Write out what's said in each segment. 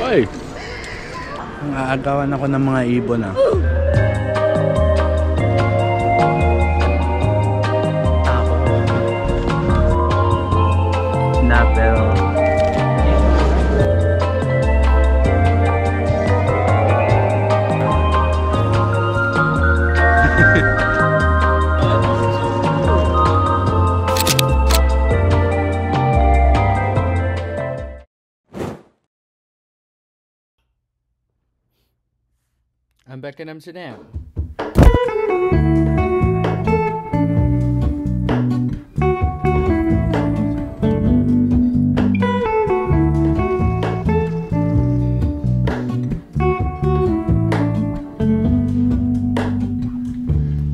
Oy! Aagawan ako ng mga ibon ah. Na pero I'm back in Amsterdam.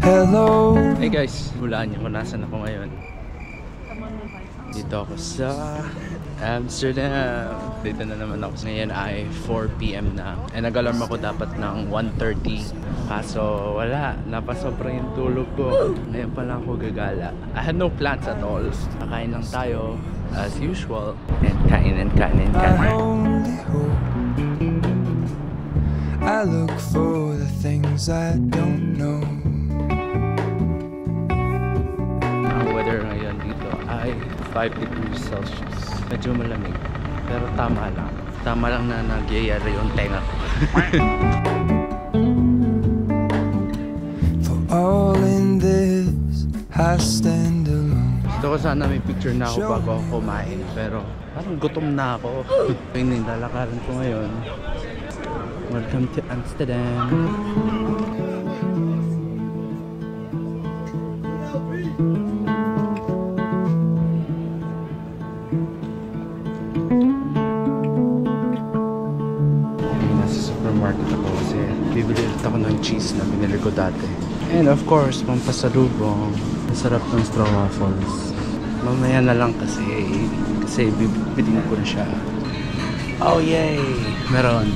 Hello. Hey guys, hulaan niyo kung nasan ako ngayon. Dito ako sa Amsterdam. Dito na naman ako. Ngayon ay 4 PM na. And nag-alarm ako dapat ng 1:30. Kaso wala. Napasobra yung tulog ko. Ngayon pa lang ako gagala. I had no plans at all. Kakain lang tayo as usual. And kain and kain and kain. I look for the things I don't know. Ang weather ngayon dito ay 5 degrees Celsius. Medyo malamig. Pero tama lang. Tama lang na nagyayari yung tenga ko. For all in this, I stand alone. Gusto ko sana may picture na ako bago ako kumain. Pero parang gutom na ako. Yung nilalakaran ko ngayon. Welcome to Amsterdam. Supermarket ako kasi bibili ulit ako ng cheese na binili ko dati. And of course, pampasalubong. Masarap ng straw waffles. Mamaya na lang kasi bibili ko na siya. Oh yay! Meron.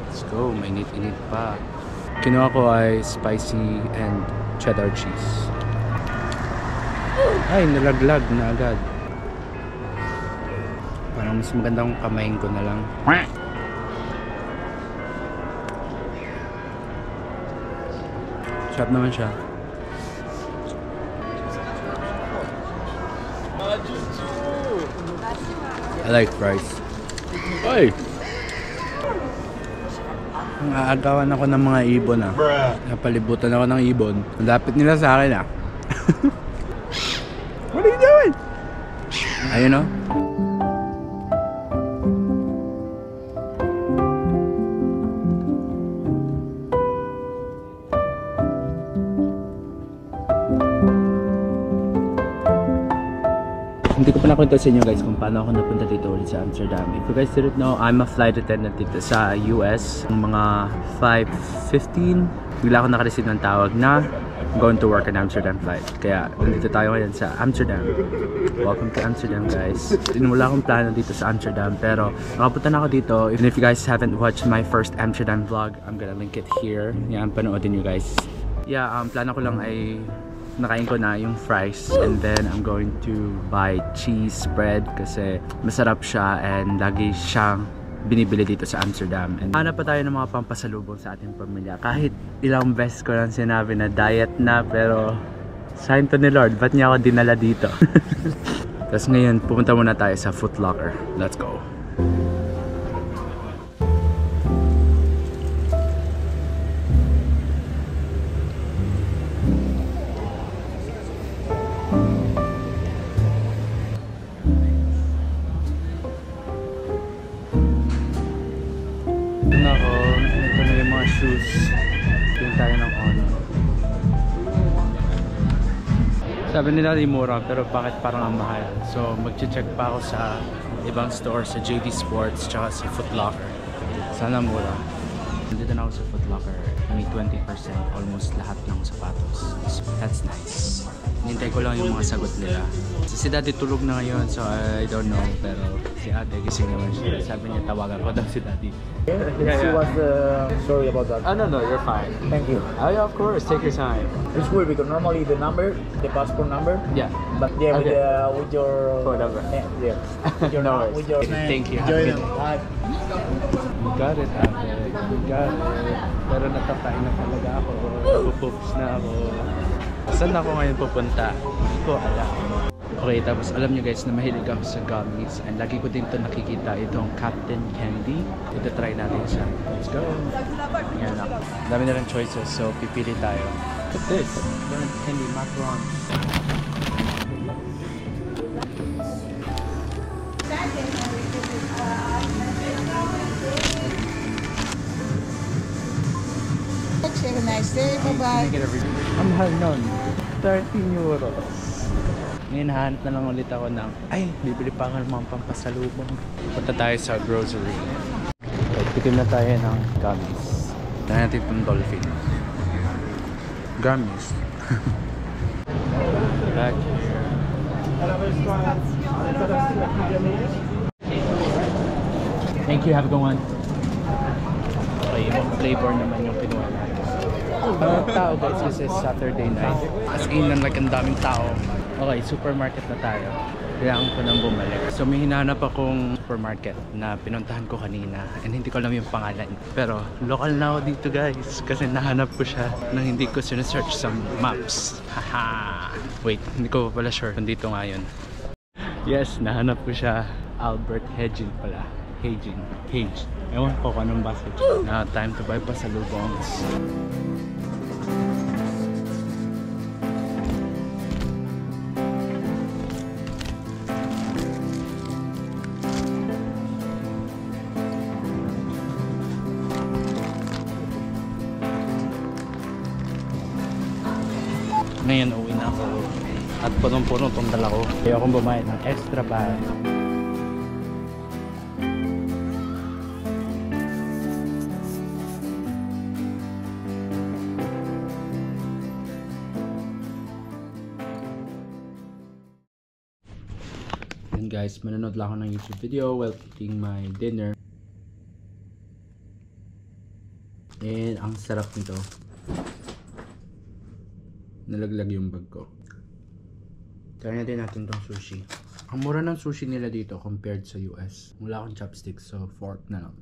Let's go, may init-init pa. Kinuha ko ay spicy and cheddar cheese. Ay, nalaglag na agad. Parang mas maganda kung kamain ko na lang. Sarap naman siya. I like fries. Oy! Ang aagawan ako ng mga ibon ah. Napalibutan ako ng ibon. Lapit nila sa akin ah. What are you doing? Ayun oh. Hindi ko pa nakwento sa inyo guys kung paano ako napunta dito ulit sa Amsterdam. If you guys didn't know, I'm a flight attendant dito sa US. Mga 5:15, bigla ako nakareceive ng tawag na I'm going to work an Amsterdam flight. Kaya nandito tayo ngayon sa Amsterdam. Welcome to Amsterdam guys. Wala akong plano dito sa Amsterdam pero nakapunta na ako dito. Even if you guys haven't watched my first Amsterdam vlog, I'm gonna link it here. Yan, panoodin nyo guys. Yeah, plano ko lang ay nakain ko na yung fries and then I'm going to buy cheese spread kasi masarap siya and lagi siyang binibili dito sa Amsterdam. And hanap pa tayo ng mga pampasalubong sa ating pamilya. Kahit ilang beses ko lang sinabi na diet na pero sign to ni Lord, ba't niya ako dinala dito? Tapos ngayon pumunta muna tayo sa Foot Locker. Let's go! Ito na yung mga shoes. Tingin tayo ng On. Sabi nila di mura pero bakit parang ang mahal? So magche-check pa ako sa ibang store, sa JD Sports tsaka sa Foot Locker. Sana mura. Nandito na ako sa Foot Locker. May 20% almost lahat ng sapatos. ko lang yung mga sagot nila. Si daddy tulog na ngayon, so I don't know. Pero si ate gising naman siya. Sabi niya tawagan ko daw si daddy. She was sorry about that. No, you're fine. Thank you. Oh yeah, of course, take your time. It's weird because normally the number, the passport number, Yeah. but yeah, Okay. with your Phone number. yeah, with your, No worries. with your Thank you. Enjoy Happy- them. Bye. You got it, ate. You got it. Pero natatayin na talaga ako. Pupoops na ako. Saan ako ngayon pupunta? Hindi ko alam. Okay, tapos alam nyo guys na mahilig ako sa gummies. And lagi ko din ito nakikita, itong Captain Candy. Ito try natin siya. Let's go! Yan lang. Dami na lang choices, so pipili tayo. Look at this! Burnt candy macarons. Have a nice day. Bye-bye. Ang mahal nun. 13 euros. Ngayon, hanap na lang ulit ako ng, ay, bibili pa nga ng mga pampasalubong. Punta tayo sa grocery. Okay, tikim na tayo ng gummies. Tignan natin itong dolphin. Gummies. Back here. Thank you, have a good one. Okay, ibang flavor naman yung kinuha natin. Mga tao guys kasi Saturday night. As in, like ang daming tao. Okay, supermarket na tayo. Kailangan ko nang bumalik. So may hinahanap akong supermarket na pinuntahan ko kanina. And hindi ko alam yung pangalan. Pero local na ako dito guys. Kasi nahanap ko siya nang hindi ko sinesearch sa maps. Haha! Wait, hindi ko pala sure kung dito nga yun. Yes, nahanap ko siya. Albert Hedging pala. Hage. Ewan ko kung anong basket. Now, time to buy pasalubongs. Ngayon, uwi na ako. At punong-puno itong dala ko. Kaya akong bumayad ng extra bag. Yun guys, manonood lang ako ng YouTube video while eating my dinner. And ang sarap nito. Nalaglag yung bag ko. Kaya natin itong sushi. Ang mura ng sushi nila dito compared sa US. Wala akong chopsticks, so fork na lang.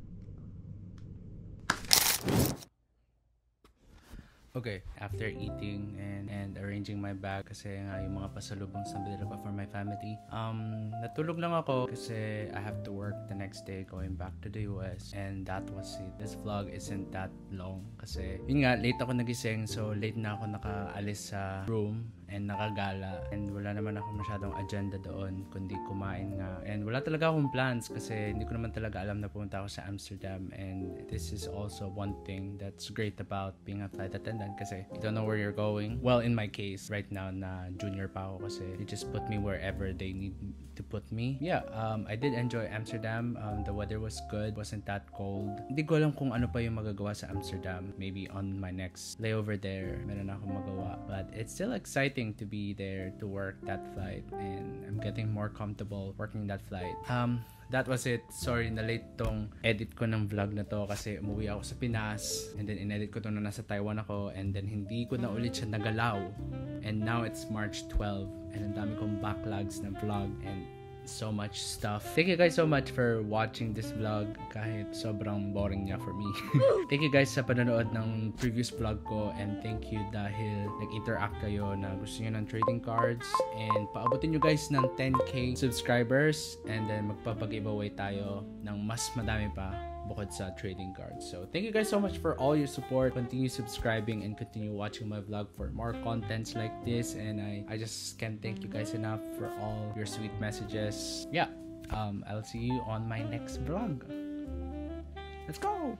Okay, after eating and arranging my bag kasi nga yung mga pasalubong sa binili ko for my family, natulog lang ako kasi I have to work the next day going back to the US, and that was it. This vlog isn't that long kasi yun nga, late ako nagising, so late na ako nakaalis sa room and nakagala, and wala naman ako masyadong agenda doon kundi kumain nga, and wala talaga akong plans kasi hindi ko naman talaga alam na pumunta ako sa Amsterdam. And this is also one thing that's great about being a flight attendant kasi you don't know where you're going. Well, in my case right now na junior pa ako kasi they just put me wherever they need to put me. Yeah, I did enjoy Amsterdam. The weather was good, wasn't that cold. Hindi ko alam kung ano pa yung magagawa sa Amsterdam. Maybe on my next layover there meron akong magawa, but it's still exciting to be there to work that flight, and I'm getting more comfortable working that flight. That was it. Sorry na late tong edit ko ng vlog na to kasi umuwi ako sa Pinas, and then inedit ko to na nasa Taiwan ako, and then hindi ko na ulit siya nagalaw, and now it's March 12 and ang dami kong backlogs na vlog and so much stuff. Thank you guys so much for watching this vlog kahit sobrang boring niya for me. Thank you guys sa panonood ng previous vlog ko, and thank you dahil nag-interact kayo na gusto niyo ng trading cards, and paabutin nyo guys ng 10k subscribers, and then magpapag-giveaway tayo ng mas madami pa bukod sa trading cards. So thank you guys so much for all your support. Continue subscribing and continue watching my vlog for more contents like this, and I just can't thank you guys enough for all your sweet messages. Yeah, I'll see you on my next vlog. Let's go.